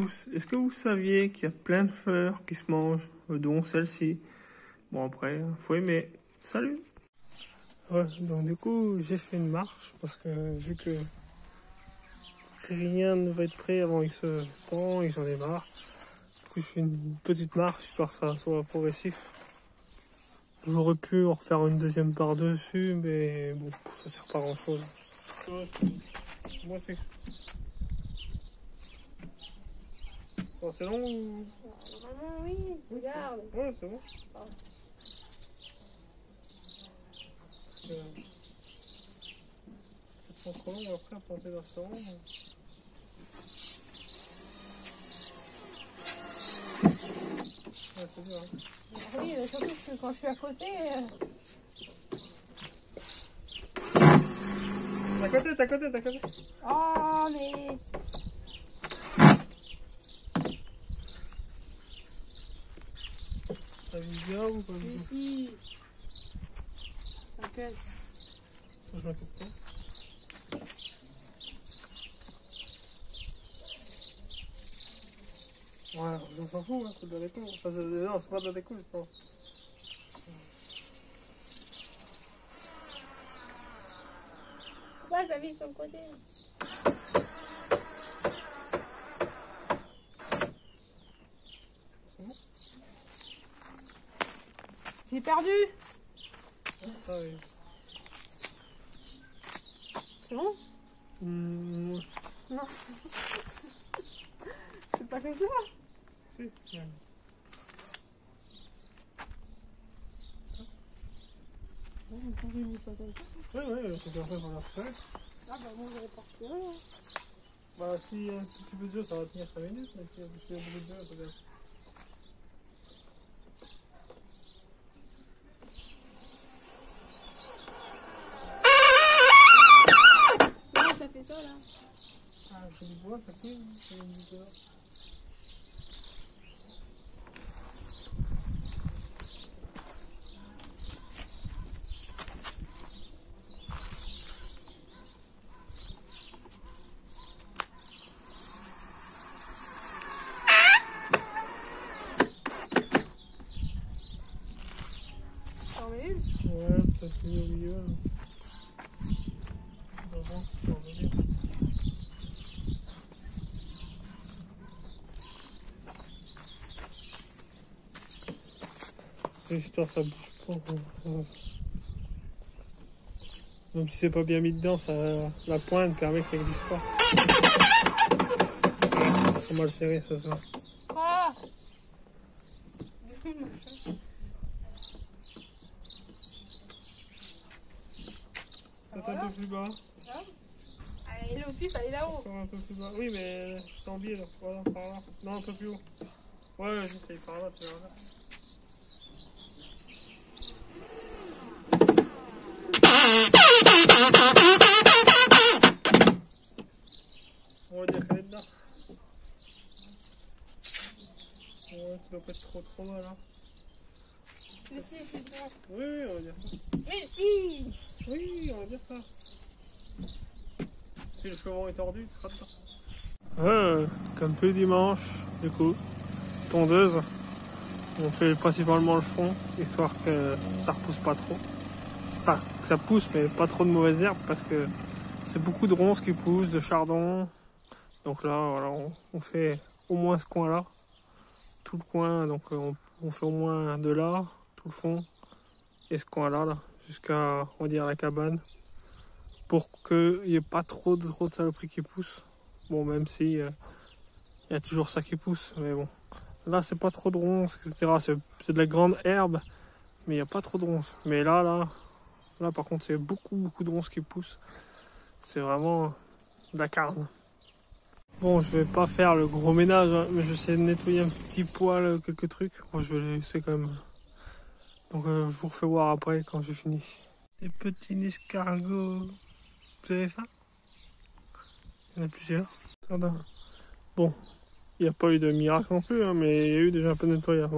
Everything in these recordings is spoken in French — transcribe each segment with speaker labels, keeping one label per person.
Speaker 1: tous, est-ce que vous saviez qu'il y a plein de fleurs qui se mangent, dont celle-ci? Bon après, faut aimer. Salut! Ouais, donc du coup, j'ai fait une marche, parce que vu que rien ne va être prêt avant X temps, ils en ont marre. Du coup, je fais une petite marche, histoire que ça soit progressif. J'aurais pu en refaire une deuxième par-dessus, mais bon, ça sert pas à grand-chose. Moi, c'est... C'est long ou...
Speaker 2: Maman, oui, regarde.
Speaker 1: Ouais, c'est bon.
Speaker 2: Ah.
Speaker 1: C'est trop long après à planter dans ce rond. Ouais, c'est dur. Hein.
Speaker 2: Oui, mais surtout que quand je suis à côté...
Speaker 1: T'as côté.
Speaker 2: Oh, mais...
Speaker 1: Ça vise bien ou pas?
Speaker 2: Si. T'inquiète.
Speaker 1: Je m'inquiète pas. Ouais, on s'en fout, hein, c'est de la déco. Enfin, non, c'est pas de la déco, je pense.
Speaker 2: Pourquoi ça vise sur le côté?
Speaker 1: C'est bon?
Speaker 2: J'ai perdu.
Speaker 1: Ouais, ça oui.
Speaker 2: C'est bon?
Speaker 1: Ouais.
Speaker 2: Non. C'est pas comme ça.
Speaker 1: Si, ouais.
Speaker 2: Pourquoi j'ai mis ça comme ça?
Speaker 1: Ouais, c'est bien fait pour la recherche.
Speaker 2: Ah bah moi j'aurais pas retiré. Hein.
Speaker 1: Bah si un tout petit peu de jeu, ça va tenir 5 minutes, mais si il y a beaucoup de jeu, peut-être.
Speaker 2: Comment ça fait ça là?
Speaker 1: Ah, c'est du bois, ça couille, c'est du bois.
Speaker 2: T'en mets une?
Speaker 1: Ouais, ça finit au milieu. L'histoire, ça bouge pas. Même si c'est pas bien mis dedans, ça, la pointe permet que ça glisse pas. C'est mal serré, ça se voit.
Speaker 2: Ah!
Speaker 1: Peut-être un peu plus bas.
Speaker 2: Allez, là aussi, ça est là-haut.
Speaker 1: Encore un peu plus bas. Oui, mais c'est en biais là. Voilà, par là. Non, un peu plus haut. Ouais, j'essaye par là, tu verras. On va dire qu'elle est dedans. Ouais, tu dois pas être trop mal là.
Speaker 2: Mais si, je suis ça.
Speaker 1: Oui, on va dire ça.
Speaker 2: Mais si!
Speaker 1: Oui, on va dire ça. Si le chemin est tordu, tu seras dedans. Comme peu dimanche, du coup, tondeuse. On fait principalement le fond, histoire que ça repousse pas trop. Enfin, que ça pousse, mais pas trop de mauvaises herbes, parce que c'est beaucoup de ronces qui poussent, de chardon. Donc là, voilà, on fait au moins ce coin-là. Tout le coin, donc on fait au moins de là, tout le fond, et ce coin-là, là, jusqu'à, on va dire, la cabane. Pour qu'il n'y ait pas trop de saloperies qui poussent. Bon, même si il y a toujours ça qui pousse, mais bon. Là, c'est pas trop de ronces, etc. C'est de la grande herbe, mais il n'y a pas trop de ronces. Mais là, par contre, c'est beaucoup de ronces qui poussent. C'est vraiment de la carne. Bon, je vais pas faire le gros ménage, hein, mais je vais essayer de nettoyer un petit poil, quelques trucs. Bon, je vais laisser quand même. Donc, je vous refais voir après quand j'ai fini. Des petits escargots. Vous avez faim? Il y en a plusieurs. Bon, il n'y a pas eu de miracle non plus, hein, mais il y a eu déjà un peu de nettoyage.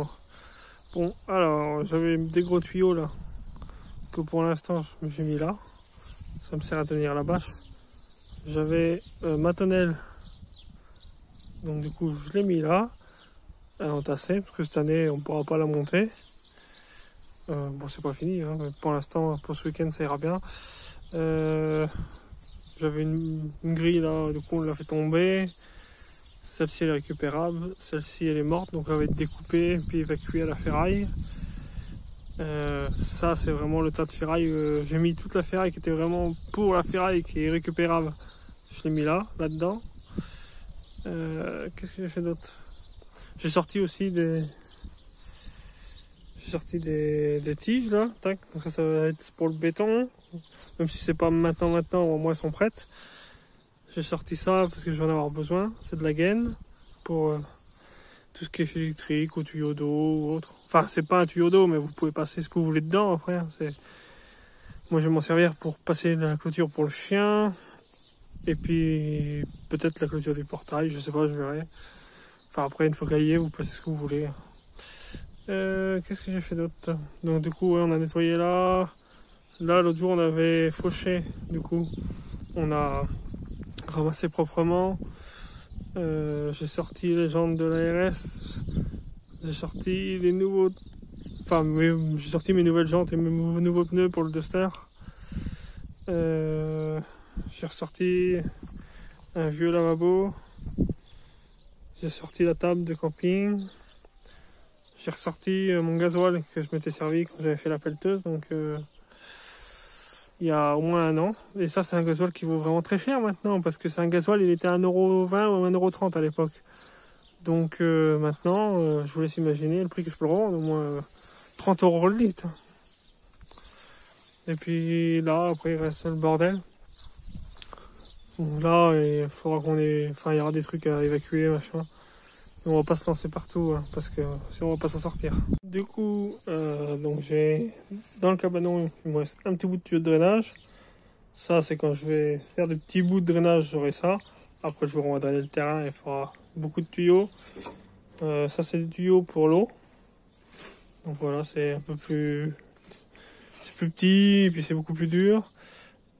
Speaker 1: Bon, alors, j'avais des gros tuyaux là, que pour l'instant, j'ai mis là. Ça me sert à tenir la bâche. J'avais ma tonnelle Donc du coup je l'ai mis là, entassé, parce que cette année on pourra pas la monter. Bon c'est pas fini, hein, mais pour l'instant, pour ce week-end ça ira bien. J'avais une grille là, du coup on l'a fait tomber. Celle-ci elle est récupérable, celle-ci elle est morte, donc elle va être découpée puis évacuée à la ferraille. Ça c'est vraiment le tas de ferraille. J'ai mis toute la ferraille qui était vraiment pour la ferraille qui est récupérable. Je l'ai mis là-dedans. Qu'est-ce que j'ai fait d'autre? J'ai sorti aussi des tiges là. Tac. Donc ça va être pour le béton. Même si c'est pas maintenant, au moins elles sont prêtes. J'ai sorti ça parce que je vais en avoir besoin. C'est de la gaine pour tout ce qui est électrique ou tuyau d'eau ou autre. Enfin, c'est pas un tuyau d'eau, mais vous pouvez passer ce que vous voulez dedans après. Moi, je vais m'en servir pour passer la clôture pour le chien. Et puis, peut-être la clôture du portail, je sais pas, je verrai. Enfin, après, une fois qu'elle y est, vous placez ce que vous voulez. Qu'est-ce que j'ai fait d'autre? Donc, du coup, ouais, on a nettoyé là. Là, l'autre jour, on avait fauché. Du coup, on a ramassé proprement. J'ai sorti les jantes de l'ARS. J'ai sorti les nouveaux... Enfin, j'ai sorti mes nouvelles jantes et mes nouveaux pneus pour le Duster. J'ai ressorti un vieux lavabo. J'ai sorti la table de camping. J'ai ressorti mon gasoil que je m'étais servi quand j'avais fait la pelleteuse. Donc, il y a au moins 1 an. Et ça, c'est un gasoil qui vaut vraiment très cher maintenant. Parce que c'est un gasoil, il était à 1,20 € ou 1,30 € à l'époque. Donc maintenant, je vous laisse imaginer le prix que je peux le revendre. Au moins 30 € le litre. Et puis là, après, il reste le bordel. Donc là, il faudra qu'on ait... Enfin, il y aura des trucs à évacuer, machin. Et on va pas se lancer partout, hein, parce que sinon on va pas s'en sortir. Du coup, donc j'ai... Dans le cabanon, il me reste un petit bout de tuyau de drainage. Ça, c'est quand je vais faire des petits bouts de drainage, j'aurai ça. Après, le jour où on va drainer le terrain, il faudra beaucoup de tuyaux. Ça, c'est des tuyaux pour l'eau. Donc voilà, c'est un peu plus... C'est plus petit, et puis c'est beaucoup plus dur.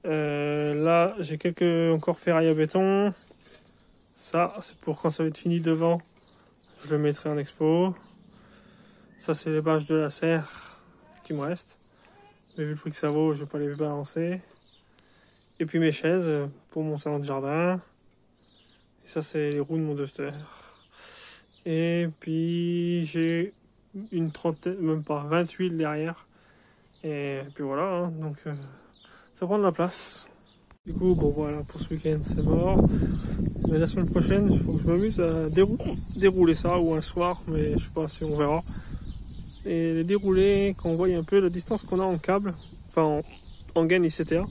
Speaker 1: Là, j'ai quelques encore ferraille à béton. Ça, c'est pour quand ça va être fini devant. Je le mettrai en expo. Ça, c'est les bâches de la serre qui me restent. Mais vu le prix que ça vaut, je vais pas les balancer. Et puis mes chaises pour mon salon de jardin. Et ça, c'est les roues de mon Duster. Et puis j'ai une trentaine, même pas 20 huiles derrière. Et puis voilà, hein, donc ça prend de la place. Du coup, bon voilà, pour ce week-end c'est mort. Mais la semaine prochaine, il faut que je m'amuse à dérouler ça, ou un soir, mais je sais pas si on verra. Et les dérouler, qu'on voit un peu la distance qu'on a en câble, enfin en gaine ICTA.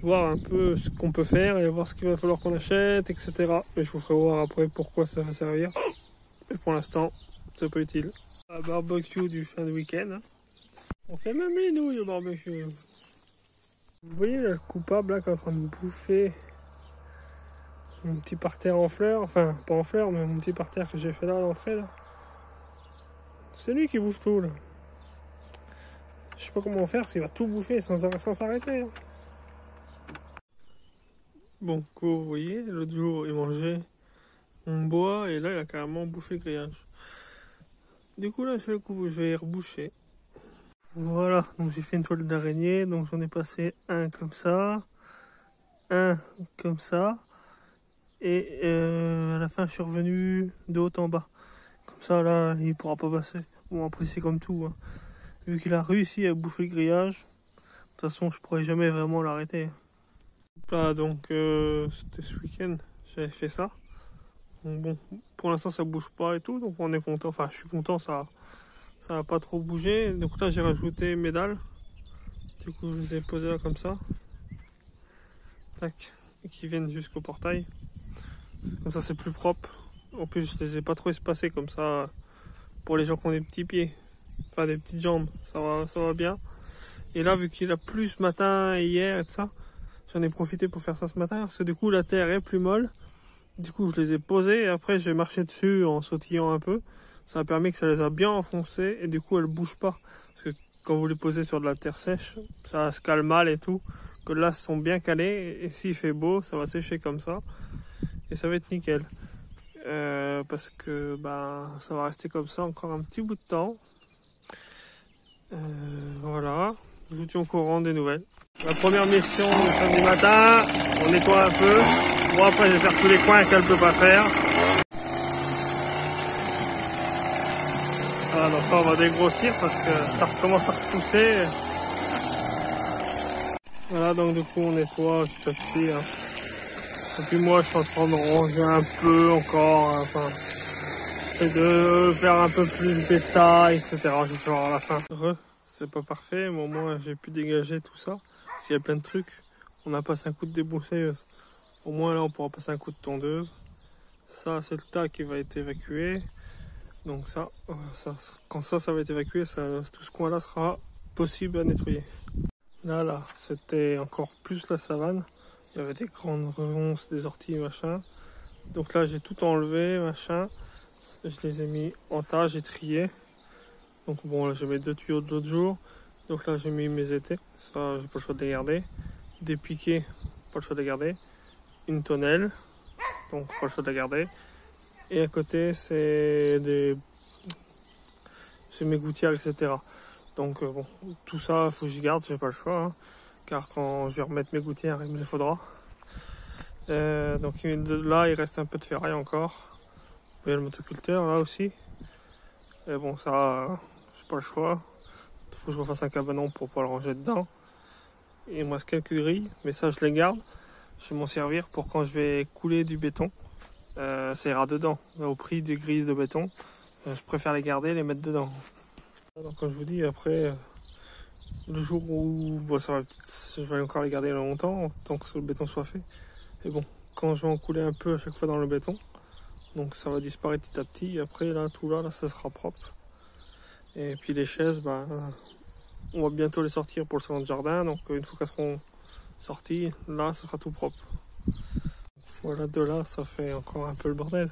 Speaker 1: Voir un peu ce qu'on peut faire et voir ce qu'il va falloir qu'on achète, etc. Et je vous ferai voir après pourquoi ça va servir. Mais pour l'instant, c'est pas utile. Un barbecue du fin de week-end. On fait même les nouilles au barbecue. Vous voyez là, le coupable là qui est en train de bouffer mon petit parterre en fleurs. Enfin, pas en fleurs, mais mon petit parterre que j'ai fait là à l'entrée là. C'est lui qui bouffe tout là. Je sais pas comment faire parce qu'il va tout bouffer sans s'arrêter. Hein. Bon, vous voyez, l'autre jour il mangeait mon bois et là il a carrément bouffé le grillage. Du coup là je vais reboucher. Voilà, donc j'ai fait une toile d'araignée, donc j'en ai passé un comme ça, un comme ça, et à la fin je suis revenu de haut en bas. Comme ça là il pourra pas passer. Bon après c'est comme tout, hein. Vu qu'il a réussi à bouffer le grillage, de toute façon je pourrais jamais vraiment l'arrêter. Là donc c'était ce week-end, j'avais fait ça. Donc bon, pour l'instant ça bouge pas et tout, donc on est content, enfin je suis content, ça va pas trop bouger. Donc là j'ai rajouté mes dalles, du coup je les ai posées là comme ça, tac, et qui viennent jusqu'au portail, comme ça c'est plus propre. En plus je les ai pas trop espacés, comme ça pour les gens qui ont des petits pieds, enfin des petites jambes, ça va bien. Et là vu qu'il a plu ce matin et hier et tout ça, j'en ai profité pour faire ça ce matin, parce que du coup la terre est plus molle. Du coup je les ai posées et après j'ai marché dessus en sautillant un peu. Ça a permis que ça les a bien enfoncées et du coup elles bougent pas. Parce que quand vous les posez sur de la terre sèche, ça se cale mal et tout. Que là, elles sont bien calées et s'il fait beau, ça va sécher comme ça. Et ça va être nickel. parce que bah, ça va rester comme ça encore un petit bout de temps. Voilà, je vous tiens au courant des nouvelles. La première mission le samedi matin, on nettoie un peu. Bon, après je vais faire tous les coins qu'elle peut pas faire. Voilà, donc ça on va dégrossir parce que ça recommence à repousser. Voilà, donc du coup on nettoie petit à petit. Hein. Et puis moi je suis en train de ranger un peu encore. Hein, enfin, et de faire un peu plus de détails, etc. Je vais voir à la fin. C'est pas parfait, mais au moins j'ai pu dégager tout ça. S'il y a plein de trucs, on a passé un coup de débroussailleuse. Au moins là on pourra passer un coup de tondeuse. Ça c'est le tas qui va être évacué. Donc ça quand ça va être évacué, tout ce coin là sera possible à nettoyer. Là, c'était encore plus la savane. Il y avait des grandes ronces, des orties, machin. Donc là j'ai tout enlevé, machin. Je les ai mis en tas, j'ai trié. Donc bon, là j'ai mis 2 tuyaux de l'autre jour. Donc là j'ai mis mes étais, ça j'ai pas le choix de les garder. Des piquets, pas le choix de les garder. Une tonnelle, donc pas le choix de la garder. Et à côté c'est mes gouttières, etc. Donc bon, tout ça faut que j'y garde, j'ai pas le choix. Hein, car quand je vais remettre mes gouttières, il me les faudra. Donc là il reste un peu de ferraille encore. Il y a le motoculteur là aussi. Et bon, ça, j'ai pas le choix. Il faut que je refasse un cabanon pour pouvoir le ranger dedans. Et il me reste quelques grilles, mais ça, je les garde. Je vais m'en servir pour quand je vais couler du béton. Ça ira dedans. Au prix des grilles de béton, je préfère les garder et les mettre dedans. Donc, comme je vous dis, après, le jour où bon, je vais encore les garder longtemps, tant que le béton soit fait. Et bon, quand je vais en couler un peu à chaque fois dans le béton, donc ça va disparaître petit à petit. Et après, là, tout là, ça sera propre. Et puis les chaises, bah, on va bientôt les sortir pour le salon de jardin. Donc une fois qu'elles seront sorties, là, ce sera tout propre. Voilà, de là, ça fait encore un peu le bordel.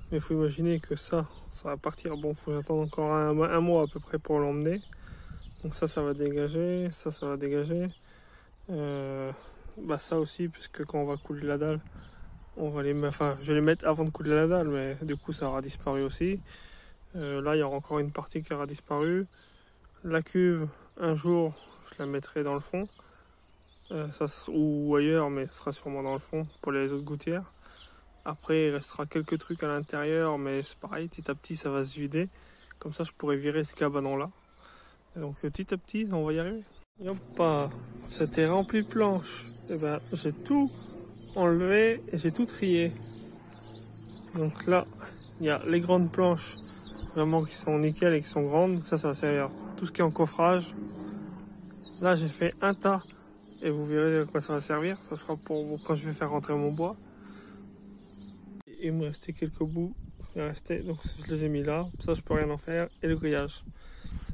Speaker 1: Mais il faut imaginer que ça va partir. Bon, il faut attendre encore un mois à peu près pour l'emmener. Donc ça va dégager. Ça va dégager. Bah ça aussi, puisque quand on va couler la dalle, on va je vais les mettre avant de couler la dalle, mais du coup ça aura disparu aussi. Là il y aura encore une partie qui aura disparu. La cuve, un jour je la mettrai dans le fond, ou ailleurs, mais ce sera sûrement dans le fond pour les autres gouttières. Après il restera quelques trucs à l'intérieur, mais c'est pareil, petit à petit ça va se vider. Comme ça je pourrai virer ce cabanon là. Donc petit à petit on va y arriver. Et hop, c'était rempli de planches. Et ben j'ai tout enlevé et j'ai tout trié. Donc là, il y a les grandes planches vraiment qui sont nickel et qui sont grandes. Ça va servir tout ce qui est en coffrage. Là, j'ai fait un tas et vous verrez à quoi ça va servir. Ça sera pour quand je vais faire rentrer mon bois. Et il me restait quelques bouts. Donc je les ai mis là. Ça, je peux rien en faire. Et le grillage.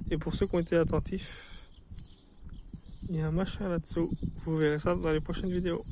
Speaker 1: Et pour ceux qui ont été attentifs, il y a un machin là-dessous. Vous verrez ça dans les prochaines vidéos.